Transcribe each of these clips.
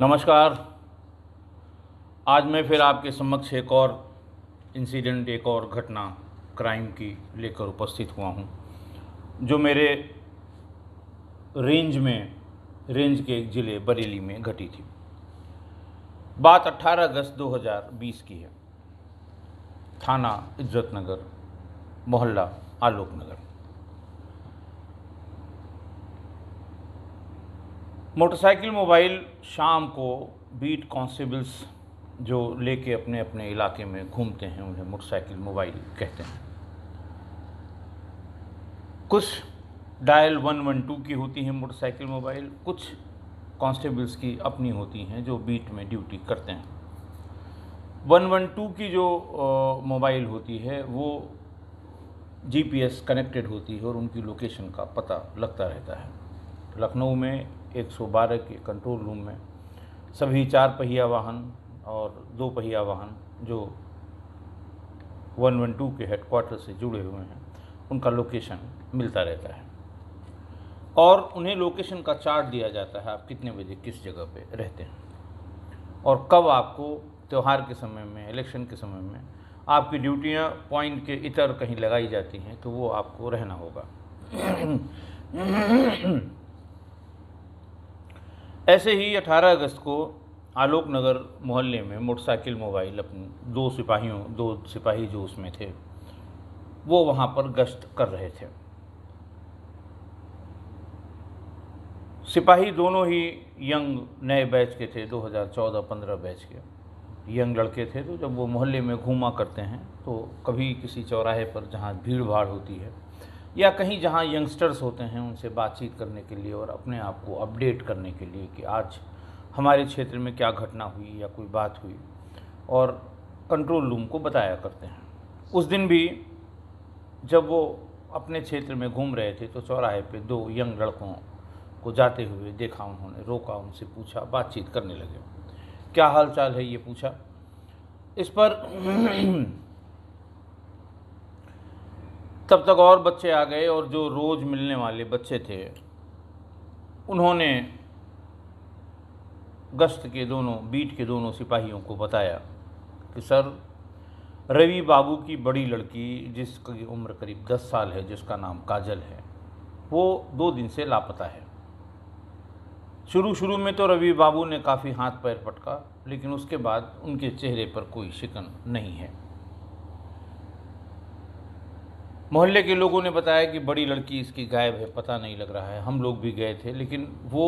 नमस्कार। आज मैं फिर आपके समक्ष एक और इंसिडेंट, एक और घटना क्राइम की लेकर उपस्थित हुआ हूँ, जो मेरे रेंज के एक ज़िले बरेली में घटी थी। बात 18 अगस्त 2020 की है। थाना इज्जत नगर, मोहल्ला आलोक नगर। मोटरसाइकिल मोबाइल शाम को बीट कांस्टेबल्स जो लेके अपने अपने इलाके में घूमते हैं, उन्हें मोटरसाइकिल मोबाइल कहते हैं। कुछ डायल 112 की होती हैं मोटरसाइकिल मोबाइल, कुछ कांस्टेबल्स की अपनी होती हैं जो बीट में ड्यूटी करते हैं। 112 की जो मोबाइल होती है वो जीपीएस कनेक्टेड होती है और उनकी लोकेशन का पता लगता रहता है। लखनऊ में 112 के कंट्रोल रूम में सभी 4 पहिया वाहन और 2 पहिया वाहन जो 112 के हेडक्वार्टर से जुड़े हुए हैं, उनका लोकेशन मिलता रहता है और उन्हें लोकेशन का चार्ट दिया जाता है, आप कितने बजे किस जगह पे रहते हैं और कब आपको त्यौहार के समय में, इलेक्शन के समय में आपकी ड्यूटियां पॉइंट के इतर कहीं लगाई जाती हैं तो वो आपको रहना होगा। ऐसे ही 18 अगस्त को आलोक नगर मोहल्ले में मोटरसाइकिल मोबाइल अपने 2 सिपाही जो उसमें थे, वो वहाँ पर गश्त कर रहे थे। सिपाही दोनों ही यंग नए बैच के थे, 2014-15 बैच के यंग लड़के थे। तो जब वो मोहल्ले में घूमा करते हैं तो कभी किसी चौराहे पर जहाँ भीड़ भाड़ होती है या कहीं जहाँ यंगस्टर्स होते हैं, उनसे बातचीत करने के लिए और अपने आप को अपडेट करने के लिए कि आज हमारे क्षेत्र में क्या घटना हुई या कोई बात हुई, और कंट्रोल रूम को बताया करते हैं। उस दिन भी जब वो अपने क्षेत्र में घूम रहे थे तो चौराहे पे 2 यंग लड़कों को जाते हुए देखा। उन्होंने रोका, उनसे पूछा, बातचीत करने लगे। क्या हाल चाल है ये पूछा। इस पर तब तक और बच्चे आ गए और जो रोज़ मिलने वाले बच्चे थे उन्होंने गश्त के बीट के दोनों सिपाहियों को बताया कि सर, रवि बाबू की बड़ी लड़की जिसकी उम्र करीब 10 साल है, जिसका नाम काजल है, वो 2 दिन से लापता है। शुरू में तो रवि बाबू ने काफ़ी हाथ पैर पटका, लेकिन उसके बाद उनके चेहरे पर कोई शिकन नहीं है। मोहल्ले के लोगों ने बताया कि बड़ी लड़की इसकी गायब है, पता नहीं लग रहा है। हम लोग भी गए थे, लेकिन वो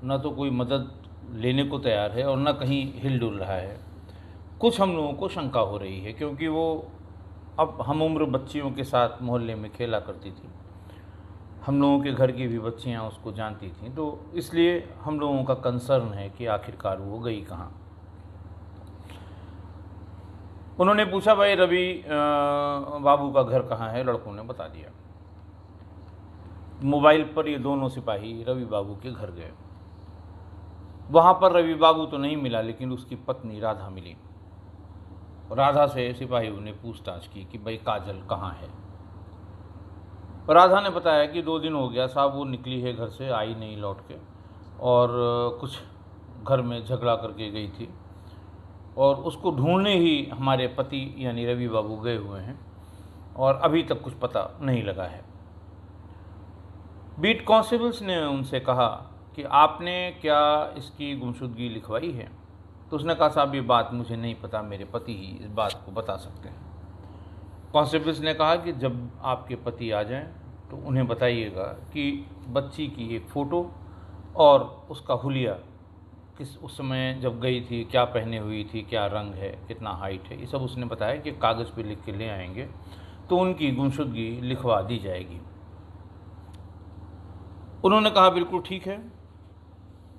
न तो कोई मदद लेने को तैयार है और न कहीं हिल डुल रहा है। कुछ हम लोगों को शंका हो रही है, क्योंकि वो अब हम उम्र बच्चियों के साथ मोहल्ले में खेला करती थी। हम लोगों के घर की भी बच्चियां उसको जानती थीं, तो इसलिए हम लोगों का कंसर्न है कि आखिरकार वो गई कहाँ। उन्होंने पूछा, भाई रवि बाबू का घर कहाँ है? लड़कों ने बता दिया। मोबाइल पर ये दोनों सिपाही रवि बाबू के घर गए। वहाँ पर रवि बाबू तो नहीं मिला, लेकिन उसकी पत्नी राधा मिली। राधा से सिपाहियों ने पूछताछ की कि भाई काजल कहाँ है। राधा ने बताया कि 2 दिन हो गया साहब, वो निकली है घर से, आई नहीं लौट के, और कुछ घर में झगड़ा करके गई थी और उसको ढूंढने ही हमारे पति यानी रवि बाबू गए हुए हैं और अभी तक कुछ पता नहीं लगा है। बीट कांस्टेबल्स ने उनसे कहा कि आपने क्या इसकी गुमशुदगी लिखवाई है? तो उसने कहा, साहब ये बात मुझे नहीं पता, मेरे पति ही इस बात को बता सकते हैं। कांस्टेबल्स ने कहा कि जब आपके पति आ जाएं तो उन्हें बताइएगा कि बच्ची की एक फ़ोटो और उसका हुलिया, किस उस समय जब गई थी क्या पहने हुई थी, क्या रंग है, कितना हाइट है, ये सब उसने बताया कि कागज़ पे लिख के ले आएंगे तो उनकी गुमशुदगी लिखवा दी जाएगी। उन्होंने कहा, बिल्कुल ठीक है,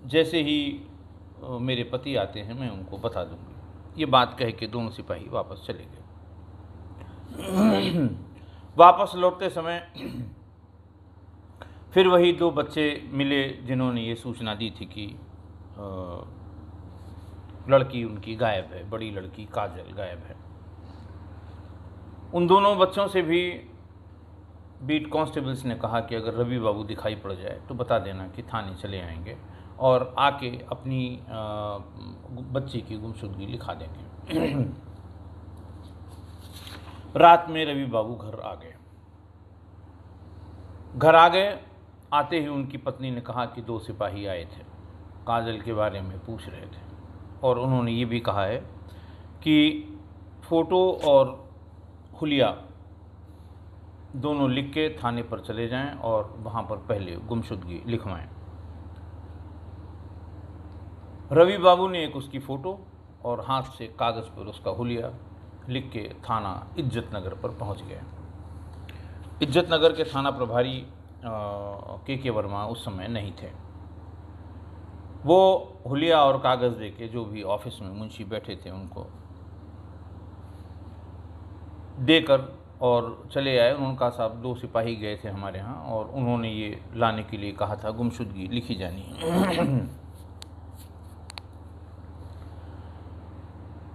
जैसे ही मेरे पति आते हैं मैं उनको बता दूंगी। ये बात कह के दोनों सिपाही वापस चले गए। वापस लौटते समय फिर वही 2 बच्चे मिले जिन्होंने ये सूचना दी थी कि लड़की उनकी गायब है, बड़ी लड़की काजल गायब है। उन दोनों बच्चों से भी बीट कांस्टेबल्स ने कहा कि अगर रवि बाबू दिखाई पड़ जाए तो बता देना कि थाने चले आएंगे और आके अपनी बच्ची की गुमशुदगी लिखा देंगे। रात में रवि बाबू घर आ गए। आते ही उनकी पत्नी ने कहा कि 2 सिपाही आए थे, काजल के बारे में पूछ रहे थे, और उन्होंने ये भी कहा है कि फ़ोटो और हुलिया दोनों लिख के थाने पर चले जाएं और वहाँ पर पहले गुमशुदगी लिखवाएं। रवि बाबू ने एक उसकी फ़ोटो और हाथ से कागज़ पर उसका हुलिया लिख के थाना इज्जत नगर पर पहुँच गए। इज्जत नगर के थाना प्रभारी के वर्मा उस समय नहीं थे। वो हुलिया और कागज़ देके जो भी ऑफिस में मुंशी बैठे थे उनको देकर और चले आए। उन्होंने कहा साहब 2 सिपाही गए थे हमारे यहाँ और उन्होंने ये लाने के लिए कहा था, गुमशुदगी लिखी जानी है।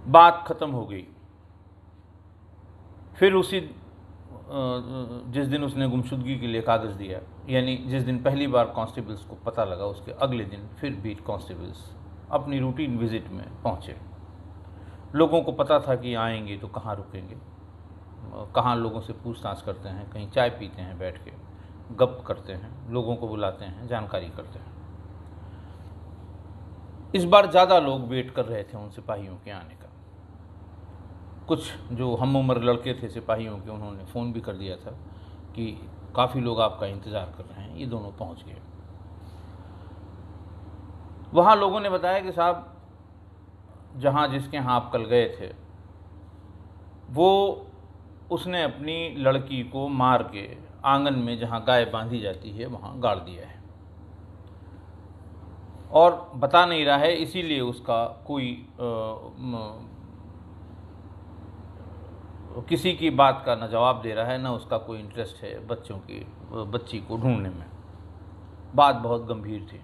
बात ख़त्म हो गई। फिर उसी जिस दिन उसने गुमशुदगी के लिए कागज़ दिया, यानी जिस दिन पहली बार कांस्टेबल्स को पता लगा, उसके अगले दिन फिर बीट कांस्टेबल्स अपनी रूटीन विज़िट में पहुँचे। लोगों को पता था कि आएंगे तो कहाँ रुकेंगे, कहाँ लोगों से पूछताछ करते हैं, कहीं चाय पीते हैं, बैठ के गप करते हैं, लोगों को बुलाते हैं, जानकारी करते हैं। इस बार ज़्यादा लोग वेट कर रहे थे उन सिपाहियों के आने का। कुछ जो हम उम्र लड़के थे सिपाहियों के, उन्होंने फ़ोन भी कर दिया था कि काफ़ी लोग आपका इंतज़ार कर रहे हैं, ये दोनों पहुंच गए। वहाँ लोगों ने बताया कि साहब जहाँ जिसके यहाँ आप कल गए थे, वो उसने अपनी लड़की को मार के आंगन में जहाँ गाय बांधी जाती है वहाँ गाड़ दिया है, और बता नहीं रहा है, इसीलिए उसका कोई किसी की बात का न जवाब दे रहा है, न उसका कोई इंटरेस्ट है बच्ची को ढूंढने में। बात बहुत गंभीर थी।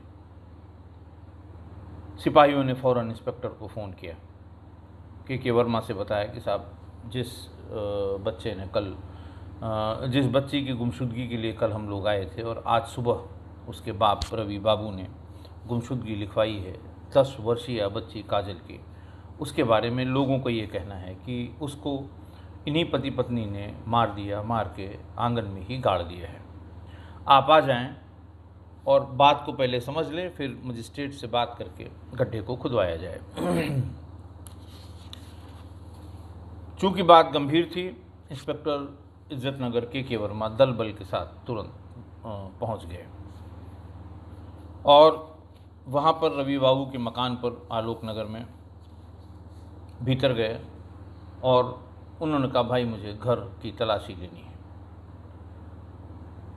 सिपाहियों ने फ़ौरन इंस्पेक्टर को फ़ोन किया। के वर्मा से बताया कि साहब जिस बच्ची की गुमशुदगी के लिए कल हम लोग आए थे और आज सुबह उसके बाप रवि बाबू ने गुमशुदगी लिखवाई है 10 वर्षीय बच्ची काजल की, उसके बारे में लोगों को ये कहना है कि उसको इन्हीं पति पत्नी ने मार के आंगन में ही गाड़ दिया है। आप आ जाएं और बात को पहले समझ लें, फिर मजिस्ट्रेट से बात करके गड्ढे को खुदवाया जाए। चूँकि बात गंभीर थी, इंस्पेक्टर इज्जत नगर के वर्मा दल बल के साथ तुरंत पहुंच गए और वहां पर रवि बाबू के मकान पर आलोक नगर में भीतर गए और उन्होंने कहा भाई मुझे घर की तलाशी लेनी है।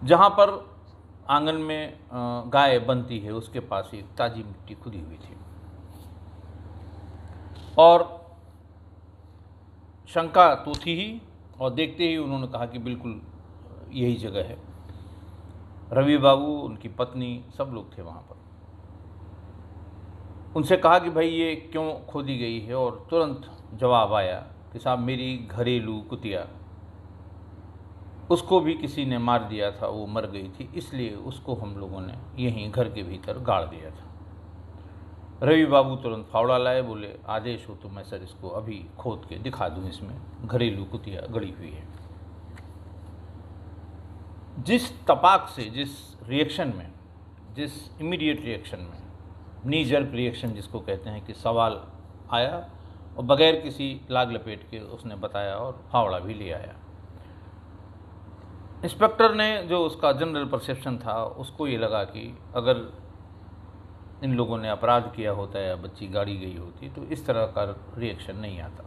जहाँ पर आंगन में गाय बनती है उसके पास एक ताजी मिट्टी खुदी हुई थी और शंका तो थी ही, और देखते ही उन्होंने कहा कि बिल्कुल यही जगह है। रवि बाबू, उनकी पत्नी, सब लोग थे वहाँ पर। उनसे कहा कि भाई ये क्यों खोदी गई है, और तुरंत जवाब आया कि साहब मेरी घरेलू कुतिया, उसको भी किसी ने मार दिया था, वो मर गई थी, इसलिए उसको हम लोगों ने यहीं घर के भीतर गाड़ दिया था। रवि बाबू तुरंत फावड़ा लाए, बोले आदेश हो तो मैं सर इसको अभी खोद के दिखा दूं, इसमें घरेलू कुतिया गड़ी हुई है। जिस तपाक से, जिस रिएक्शन में, जिस इमीडिएट रिएक्शन में, नी जर्क रिएक्शन जिसको कहते हैं, कि सवाल आया और बगैर किसी लाग लपेट के उसने बताया और फावड़ा भी ले आया। इंस्पेक्टर ने जो उसका जनरल परसेप्शन था, उसको ये लगा कि अगर इन लोगों ने अपराध किया होता या बच्ची गाड़ी गई होती तो इस तरह का रिएक्शन नहीं आता।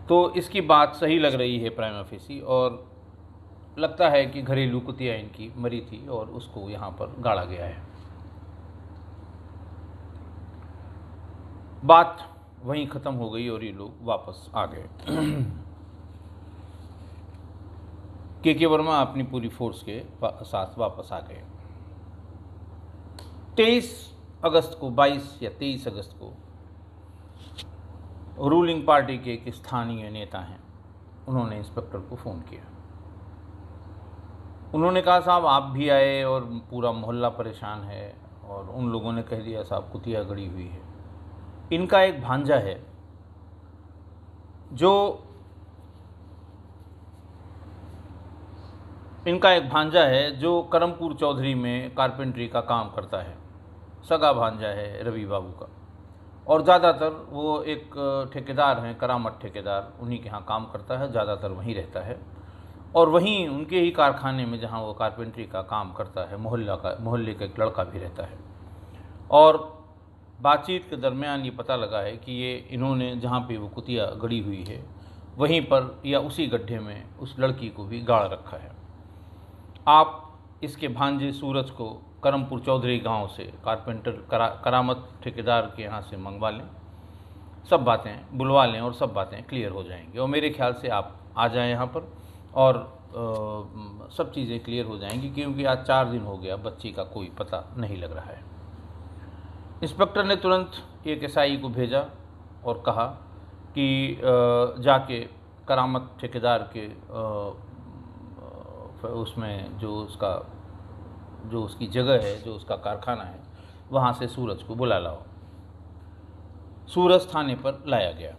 तो इसकी बात सही लग रही है प्राइमा फेसी, और लगता है कि घरेलू कुतिया इनकी मरी थी और उसको यहाँ पर गाड़ा गया है। बात वहीं ख़त्म हो गई और ये लोग वापस आ गए। के वर्मा अपनी पूरी फोर्स के साथ वापस आ गए। 23 अगस्त को, 22 या 23 अगस्त को रूलिंग पार्टी के एक स्थानीय नेता हैं, उन्होंने इंस्पेक्टर को फ़ोन किया। उन्होंने कहा साहब आप भी आए और पूरा मोहल्ला परेशान है और उन लोगों ने कह दिया साहब कुतिया गड़ी हुई है। इनका एक भांजा है जो करमपुर चौधरी में कारपेंटरी का काम करता है, सगा भांजा है रवि बाबू का। और ज़्यादातर वो एक ठेकेदार हैं, करामत ठेकेदार, उन्हीं के यहाँ काम करता है, ज़्यादातर वहीं रहता है। और वहीं उनके ही कारखाने में जहाँ वो कारपेंटरी का काम करता है, मोहल्ले का एक लड़का भी रहता है। और बातचीत के दरमियान ये पता लगा है कि ये इन्होंने जहाँ पे वो कुतिया गड़ी हुई है वहीं पर या उसी गड्ढे में उस लड़की को भी गाड़ रखा है। आप इसके भांजे सूरज को करमपुर चौधरी गांव से कारपेंटर करामत ठेकेदार के यहाँ से मंगवा लें, सब बातें बुलवा लें और सब बातें क्लियर हो जाएंगी। और मेरे ख्याल से आप आ जाएं यहाँ पर और सब चीज़ें क्लियर हो जाएंगी, क्योंकि आज 4 दिन हो गया बच्ची का कोई पता नहीं लग रहा है। इंस्पेक्टर ने तुरंत एक एसआई को भेजा और कहा कि जाके करामत ठेकेदार के उसमें जो उसकी जगह है, जो उसका कारखाना है, वहाँ से सूरज को बुला लाओ। सूरज थाने पर लाया गया।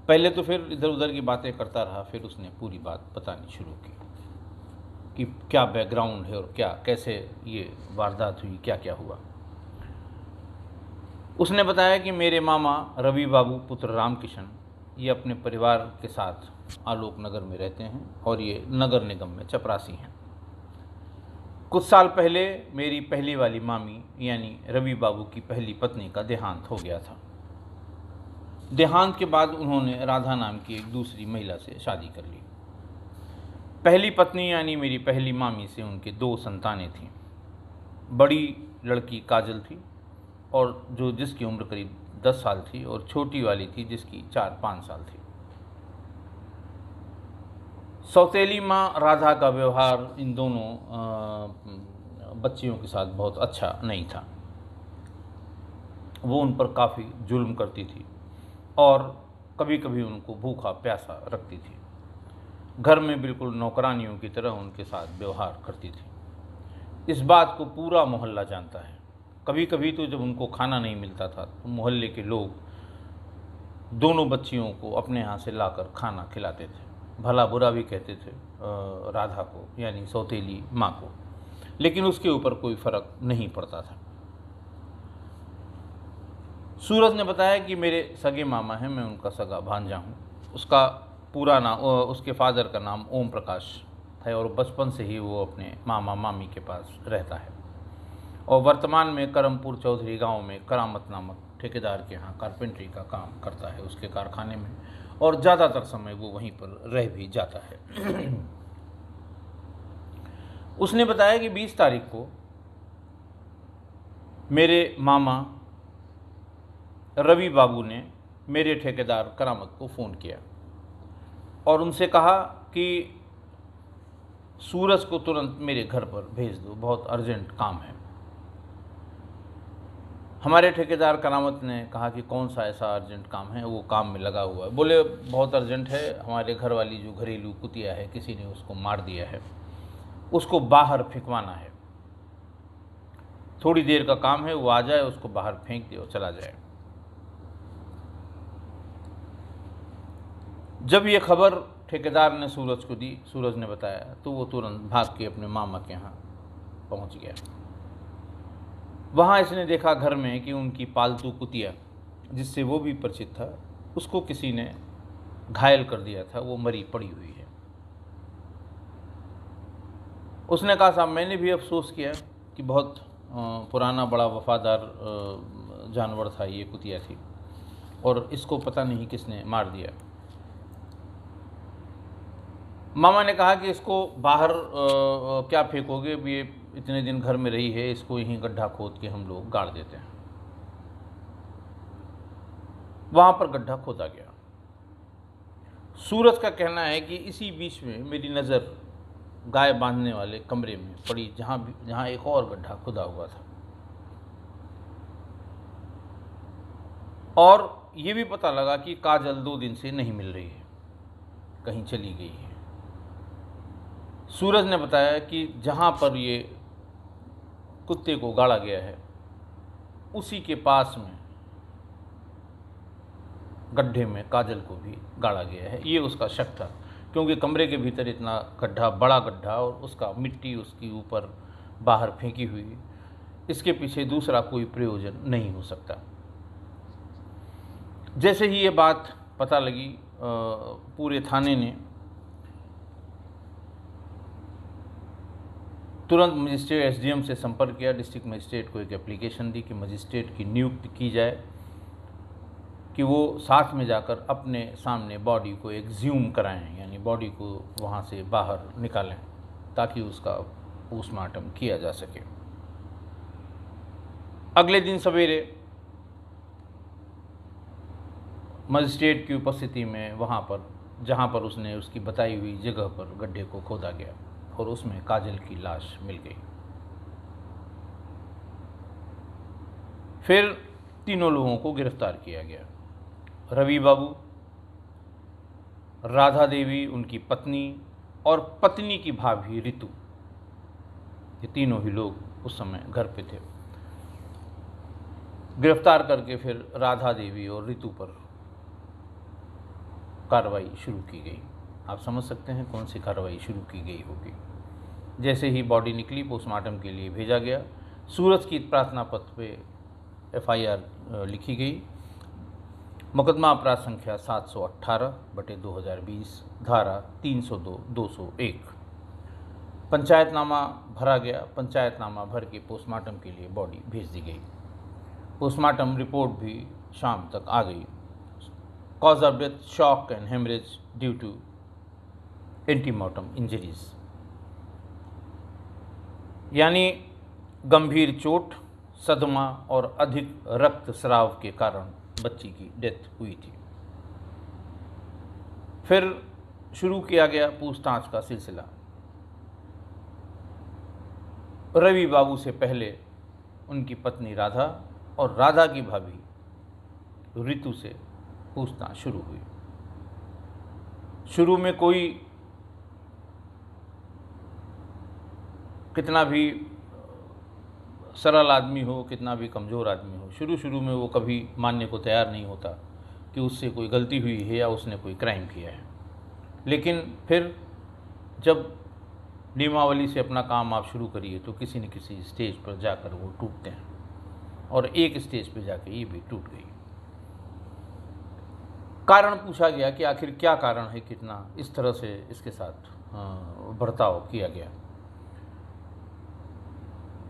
पहले तो फिर इधर उधर की बातें करता रहा, फिर उसने पूरी बात बतानी शुरू की कि क्या बैकग्राउंड है और क्या कैसे ये वारदात हुई, क्या क्या हुआ। उसने बताया कि मेरे मामा रवि बाबू पुत्र रामकिशन ये अपने परिवार के साथ आलोक नगर में रहते हैं और ये नगर निगम में चपरासी हैं। कुछ साल पहले मेरी पहली वाली मामी यानी रवि बाबू की पहली पत्नी का देहांत हो गया था। देहांत के बाद उन्होंने राधा नाम की एक दूसरी महिला से शादी कर ली। पहली पत्नी यानी मेरी पहली मामी से उनके 2 संतानें थीं। बड़ी लड़की काजल थी और जिसकी उम्र करीब 10 साल थी, और छोटी वाली थी जिसकी 4-5 साल थी। सौतेली माँ राधा का व्यवहार इन दोनों बच्चियों के साथ बहुत अच्छा नहीं था। वो उन पर काफ़ी जुल्म करती थी और कभी कभी उनको भूखा प्यासा रखती थी। घर में बिल्कुल नौकरानियों की तरह उनके साथ व्यवहार करती थी। इस बात को पूरा मोहल्ला जानता है। कभी कभी तो जब उनको खाना नहीं मिलता था तो मोहल्ले के लोग दोनों बच्चियों को अपने यहाँ से लाकर खाना खिलाते थे, भला बुरा भी कहते थे राधा को यानी सौतेली माँ को, लेकिन उसके ऊपर कोई फ़र्क नहीं पड़ता था। सूरज ने बताया कि मेरे सगे मामा हैं, मैं उनका सगा भांजा हूँ। उसका पूरा नाम, उसके फादर का नाम ओम प्रकाश है और बचपन से ही वो अपने मामा मामी के पास रहता है और वर्तमान में करमपुर चौधरी गांव में करामत नामक ठेकेदार के यहाँ कारपेंटरी का काम करता है, उसके कारखाने में, और ज़्यादातर समय वो वहीं पर रह भी जाता है। उसने बताया कि 20 तारीख को मेरे मामा रवि बाबू ने मेरे ठेकेदार करामत को फ़ोन किया और उनसे कहा कि सूरज को तुरंत मेरे घर पर भेज दो, बहुत अर्जेंट काम है। हमारे ठेकेदार करामत ने कहा कि कौन सा ऐसा अर्जेंट काम है, वो काम में लगा हुआ है। बोले बहुत अर्जेंट है, हमारे घर वाली जो घरेलू कुतिया है किसी ने उसको मार दिया है, उसको बाहर फेंकवाना है। थोड़ी देर का काम है, वो आ जाए, उसको बाहर फेंक दे और चला जाए। जब ये खबर ठेकेदार ने सूरज को दी, सूरज ने बताया, तो वो तुरंत भाग के अपने मामा के यहाँ पहुँच गया। वहाँ इसने देखा घर में कि उनकी पालतू कुतिया, जिससे वो भी परिचित था, उसको किसी ने घायल कर दिया था, वो मरी पड़ी हुई है। उसने कहा साहब मैंने भी अफसोस किया कि बहुत पुराना बड़ा वफादार जानवर था, ये कुतिया थी, और इसको पता नहीं किसने मार दिया। मामा ने कहा कि इसको बाहर क्या फेंकोगे, ये इतने दिन घर में रही है, इसको यहीं गड्ढा खोद के हम लोग गाड़ देते हैं। वहाँ पर गड्ढा खोदा गया। सूरज का कहना है कि इसी बीच में मेरी नज़र गाय बांधने वाले कमरे में पड़ी, जहाँ एक और गड्ढा खुदा हुआ था, और ये भी पता लगा कि काजल 2 दिन से नहीं मिल रही है, कहीं चली गई है। सूरज ने बताया कि जहाँ पर ये कुत्ते को गाड़ा गया है, उसी के पास में गड्ढे में काजल को भी गाड़ा गया है। ये उसका शक था, क्योंकि कमरे के भीतर इतना गड्ढा, बड़ा गड्ढा, और उसका मिट्टी उसकी ऊपर बाहर फेंकी हुई, इसके पीछे दूसरा कोई प्रयोजन नहीं हो सकता। जैसे ही ये बात पता लगी, पूरे थाने ने तुरंत मजिस्ट्रेट एसडीएम से संपर्क किया, डिस्ट्रिक्ट मजिस्ट्रेट को एक एप्लीकेशन दी कि मजिस्ट्रेट की नियुक्ति की जाए कि वो साथ में जाकर अपने सामने बॉडी को एक्सह्यूम कराएं, यानी बॉडी को वहाँ से बाहर निकालें ताकि उसका पोस्टमार्टम किया जा सके। अगले दिन सवेरे मजिस्ट्रेट की उपस्थिति में वहाँ पर, जहाँ पर उसने उसकी बताई हुई जगह पर गड्ढे को खोदा गया और उसमें काजल की लाश मिल गई। फिर तीनों लोगों को गिरफ्तार किया गया। रवि बाबू, राधा देवी उनकी पत्नी और पत्नी की भाभी रितु, ये तीनों ही लोग उस समय घर पे थे। गिरफ्तार करके फिर राधा देवी और रितु पर कार्रवाई शुरू की गई। आप समझ सकते हैं कौन सी कार्रवाई शुरू की गई होगी। जैसे ही बॉडी निकली, पोस्टमार्टम के लिए भेजा गया। सूरज की प्रार्थना पत्र पे एफआईआर लिखी गई। मुकदमा अपराध संख्या 718/2020, धारा 302/201। पंचायतनामा भरा गया। पंचायतनामा भर के पोस्टमार्टम के लिए बॉडी भेज दी गई। पोस्टमार्टम रिपोर्ट भी शाम तक आ गई। Cause of death shock and haemorrhage due to antemortem injuries, यानी गंभीर चोट, सदमा और अधिक रक्तस्राव के कारण बच्ची की डेथ हुई थी। फिर शुरू किया गया पूछताछ का सिलसिला। रवि बाबू से पहले उनकी पत्नी राधा और राधा की भाभी रितु से पूछताछ शुरू हुई। शुरू में कोई कितना भी सरल आदमी हो, कितना भी कमज़ोर आदमी हो, शुरू में वो कभी मानने को तैयार नहीं होता कि उससे कोई गलती हुई है या उसने कोई क्राइम किया है। लेकिन फिर जब नियमावली से अपना काम आप शुरू करिए तो किसी न किसी स्टेज पर जाकर वो टूटते हैं, और एक स्टेज पर जाकर ये भी टूट गई। कारण पूछा गया कि आखिर क्या कारण है, कितना इस तरह से इसके साथ बर्ताव किया गया।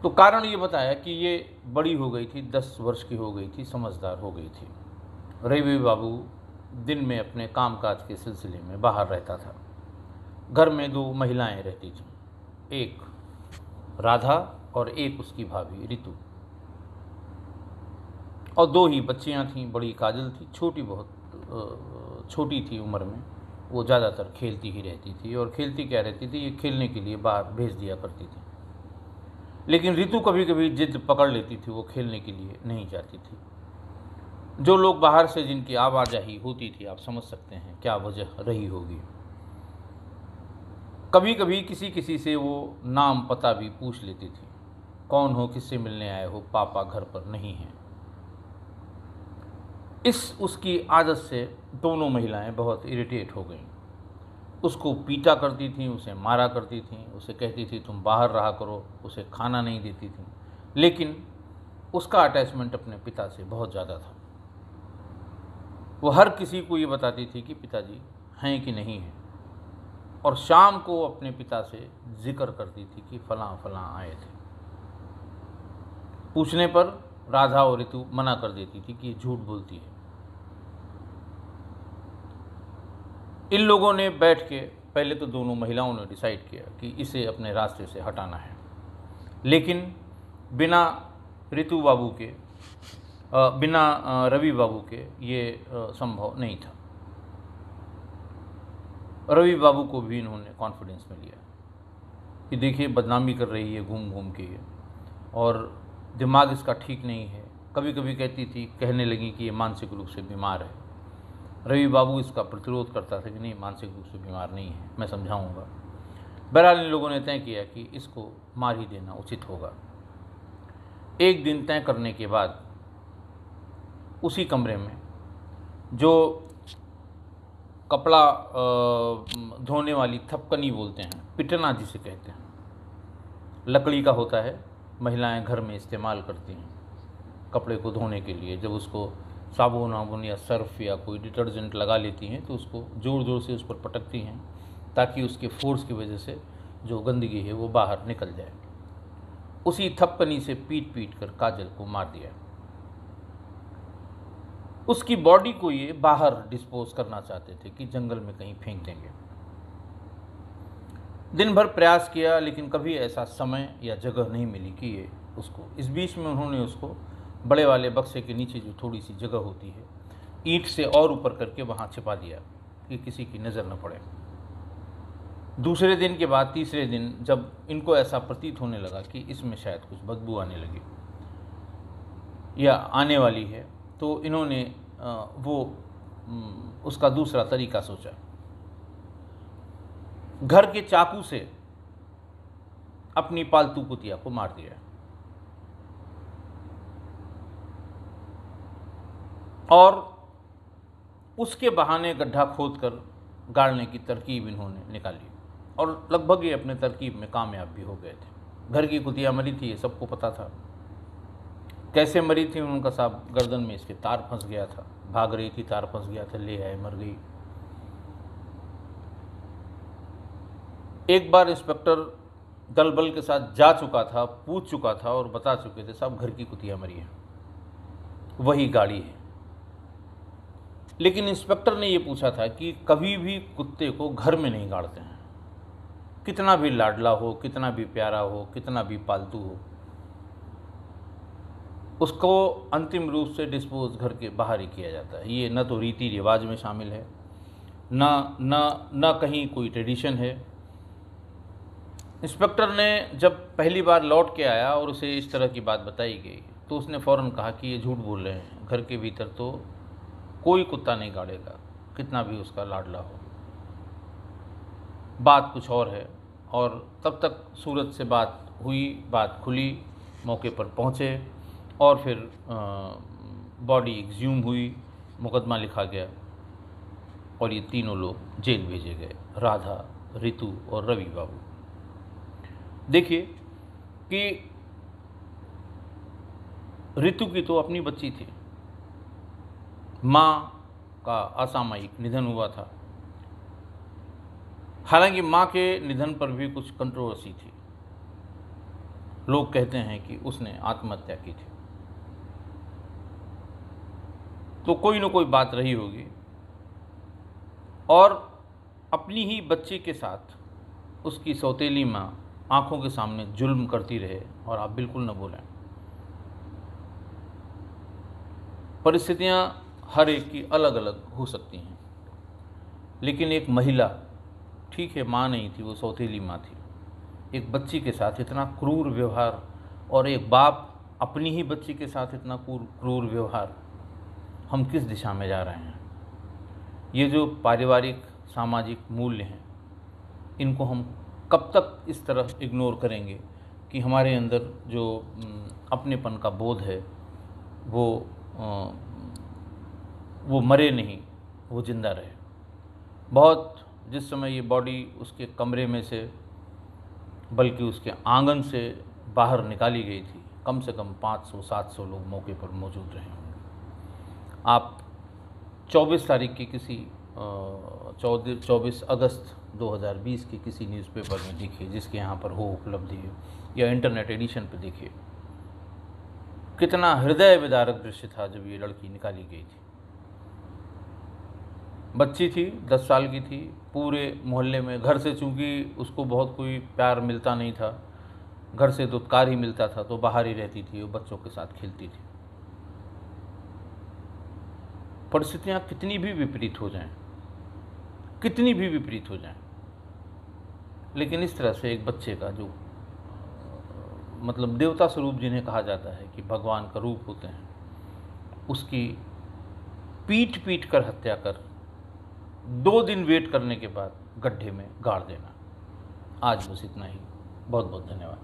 तो कारण ये बताया कि ये बड़ी हो गई थी, 10 वर्ष की हो गई थी, समझदार हो गई थी। रवि बाबू दिन में अपने कामकाज के सिलसिले में बाहर रहता था। घर में 2 महिलाएं रहती थीं, एक राधा और एक उसकी भाभी रितु, और 2 ही बच्चियां थीं। बड़ी काजल थी, छोटी बहुत छोटी थी उम्र में, वो ज़्यादातर खेलती ही रहती थी। और खेलती क्या रहती थी, ये खेलने के लिए बाहर भेज दिया करती थी। लेकिन रितु कभी कभी जिद पकड़ लेती थी, वो खेलने के लिए नहीं जाती थी। जो लोग बाहर से जिनकी आवाजाही होती थी, आप समझ सकते हैं क्या वजह रही होगी। कभी कभी किसी से वो नाम पता भी पूछ लेती थी, कौन हो, किससे मिलने आए हो, पापा घर पर नहीं हैं। इस उसकी आदत से दोनों महिलाएं बहुत इरिटेट हो गईं। उसको पीटा करती थीं, उसे मारा करती थीं, उसे कहती थी तुम बाहर रहा करो, उसे खाना नहीं देती थीं। लेकिन उसका अटैचमेंट अपने पिता से बहुत ज़्यादा था। वो हर किसी को ये बताती थी कि पिताजी हैं कि नहीं हैं, और शाम को अपने पिता से जिक्र करती थी कि फलां फलां आए थे। पूछने पर राधा और रितु मना कर देती थी कि ये झूठ बोलती है। इन लोगों ने बैठ के, पहले तो दोनों महिलाओं ने डिसाइड किया कि इसे अपने रास्ते से हटाना है, लेकिन बिना रितु बाबू के, बिना रवि बाबू के ये संभव नहीं था। रवि बाबू को भी इन्होंने कॉन्फिडेंस में लिया कि देखिए बदनामी कर रही है घूम घूम के, और दिमाग इसका ठीक नहीं है। कभी कभी कहने लगी कि ये मानसिक रूप से बीमार है। रवि बाबू इसका प्रतिरोध करता था कि नहीं, मानसिक रूप से बीमार नहीं है, मैं समझाऊंगा। बहरहाल इन लोगों ने तय किया कि इसको मार ही देना उचित होगा। एक दिन तय करने के बाद उसी कमरे में जो कपड़ा धोने वाली थपकनी बोलते हैं, पिटना जिसे कहते हैं, लकड़ी का होता है, महिलाएं घर में इस्तेमाल करती हैं कपड़े को धोने के लिए। जब उसको साबुन वाबुन या सर्फ या कोई डिटर्जेंट लगा लेती हैं तो उसको ज़ोर ज़ोर से उस पर पटकती हैं ताकि उसके फोर्स की वजह से जो गंदगी है वो बाहर निकल जाए। उसी थपकनी से पीट पीट कर काजल को मार दिया। उसकी बॉडी को ये बाहर डिस्पोज करना चाहते थे कि जंगल में कहीं फेंक देंगे। दिन भर प्रयास किया लेकिन कभी ऐसा समय या जगह नहीं मिली कि ये उसको, इस बीच में उन्होंने उसको बड़े वाले बक्से के नीचे जो थोड़ी सी जगह होती है, ईंट से और ऊपर करके वहाँ छिपा दिया कि किसी की नज़र न पड़े। दूसरे दिन के बाद तीसरे दिन जब इनको ऐसा प्रतीत होने लगा कि इसमें शायद कुछ बदबू आने लगी या आने वाली है, तो इन्होंने उसका दूसरा तरीका सोचा। घर के चाकू से अपनी पालतू कुतिया को मार दिया और उसके बहाने गड्ढा खोदकर गाड़ने की तरकीब इन्होंने निकाली और लगभग ये अपने तरकीब में कामयाब भी हो गए थे। घर की कुतिया मरी थी, ये सबको पता था। कैसे मरी थी उनका साहब, गर्दन में इसके तार फंस गया था, भाग रही थी, तार फंस गया था, ले आए, मर गई। एक बार इंस्पेक्टर दल बल के साथ जा चुका था, पूछ चुका था और बता चुके थे साहब घर की कुतिया मरी है, वही गाड़ी है। लेकिन इंस्पेक्टर ने ये पूछा था कि कभी भी कुत्ते को घर में नहीं गाड़ते हैं, कितना भी लाडला हो, कितना भी प्यारा हो, कितना भी पालतू हो, उसको अंतिम रूप से डिस्पोज घर के बाहर ही किया जाता है। ये न तो रीति रिवाज में शामिल है, न कहीं कोई ट्रेडिशन है। इंस्पेक्टर ने जब पहली बार लौट के आया और उसे इस तरह की बात बताई गई तो उसने फ़ौरन कहा कि ये झूठ बोल रहे हैं, घर के भीतर तो कोई कुत्ता नहीं गाड़ेगा, कितना भी उसका लाडला हो। बात कुछ और है। और तब तक सूरत से बात हुई, बात खुली, मौके पर पहुँचे और फिर बॉडी एक्सह्यूम हुई, मुकदमा लिखा गया और ये तीनों लोग जेल भेजे गए, राधा, रितु और रवि बाबू। देखिए कि रितु की तो अपनी बच्ची थी, माँ का असामयिक निधन हुआ था। हालांकि माँ के निधन पर भी कुछ कंट्रोवर्सी थी। लोग कहते हैं कि उसने आत्महत्या की थी, तो कोई न कोई बात रही होगी। और अपनी ही बच्ची के साथ उसकी सौतेली माँ आंखों के सामने जुल्म करती रहे और आप बिल्कुल न बोलें। परिस्थितियाँ हर एक की अलग अलग हो सकती हैं, लेकिन एक महिला, ठीक है माँ नहीं थी, वो सौतेली माँ थी, एक बच्ची के साथ इतना क्रूर व्यवहार और एक बाप अपनी ही बच्ची के साथ इतना क्रूर व्यवहार, हम किस दिशा में जा रहे हैं? ये जो पारिवारिक सामाजिक मूल्य हैं, इनको हम कब तक इस तरह इग्नोर करेंगे कि हमारे अंदर जो अपनेपन का बोध है वो मरे नहीं, वो जिंदा रहे। बहुत जिस समय ये बॉडी उसके कमरे में से, बल्कि उसके आंगन से बाहर निकाली गई थी, कम से कम 500-700 लोग मौके पर मौजूद रहे होंगे। आप 24 तारीख की किसी 24 अगस्त 2020 के किसी न्यूज़पेपर में देखिए, जिसके यहाँ पर हो उपलब्धि है, या इंटरनेट एडिशन पे देखिए, कितना हृदय विदारक दृश्य था जब ये लड़की निकाली गई थी। बच्ची थी, 10 साल की थी, पूरे मोहल्ले में, घर से चूँकि उसको बहुत कोई प्यार मिलता नहीं था, घर से दुत्कार ही मिलता था, तो बाहर ही रहती थी, वो बच्चों के साथ खेलती थी। परिस्थितियाँ कितनी भी विपरीत हो जाएं, कितनी भी विपरीत हो जाएं, लेकिन इस तरह से एक बच्चे का जो मतलब देवता स्वरूप जिन्हें कहा जाता है कि भगवान का रूप होते हैं, उसकी पीट पीट कर हत्या कर 2 दिन वेट करने के बाद गड्ढे में गाड़ देना। आज बस इतना ही। बहुत बहुत धन्यवाद।